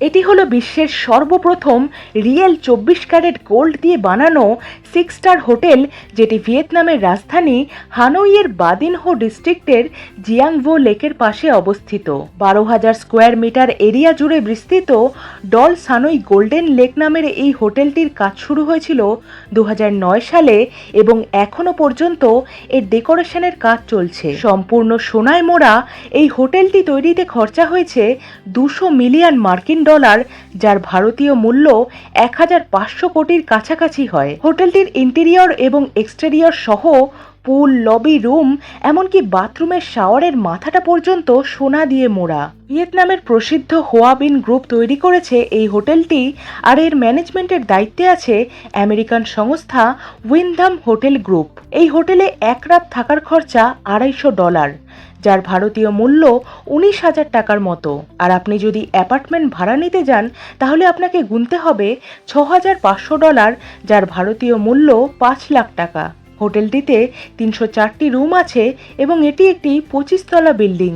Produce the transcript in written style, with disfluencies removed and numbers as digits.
এটি হলো বিশ্বের সর্বপ্রথম রিয়েল 24 ক্যারেট গোল্ড দিয়ে বানানো 6 স্টার হোটেল, যেটি ভিয়েতনামের রাজধানী হানইয়ের বাদিনহো ডিস্ট্রিক্টের জিয়াংভো লেকের পাশে অবস্থিত। 12,000 স্কোয়ার মিটার এরিয়া জুড়ে বিস্তৃত ডল সানই গোল্ডেন লেক নামের এই হোটেলটির কাজ শুরু হয়েছিল 2009 সালে এবং এখনো পর্যন্ত এর ডেকোরেশনের কাজ চলছে। সম্পূর্ণ সোনায় মোড়া এই হোটেলটি তৈরিতে খরচা হয়েছে 200 মিলিয়ন মার্কিন ডলার, যার ভারতীয় মূল্য 1,500 কোটির কাছাকাছি হয়। হোটেলটির ইন্টেরিয়র এবং এক্সটেরিয়র সহ পুল, লবি, রুম, এমনকি বাথরুমের শাওয়ারের মাথাটা পর্যন্ত সোনা দিয়ে মোড়া। ভিয়েতনামের প্রসিদ্ধ হোয়া বিন গ্রুপ তৈরি করেছে এই হোটেলটি, আর এর ম্যানেজমেন্টের দায়িত্বে আছে আমেরিকান সংস্থা উইন্ডহাম হোটেল গ্রুপ। এই হোটেলে এক রাত থাকার খরচা $250, যার ভারতীয় মূল্য 19,000 টাকার মতো। আর আপনি যদি অ্যাপার্টমেন্ট ভাড়া নিতে যান তাহলে আপনাকে গুনতে হবে $6,500, যার ভারতীয় মূল্য 5 লাখ টাকা। হোটেলটিতে 304টি রুম আছে এবং এটি একটি 25 তলা বিল্ডিং।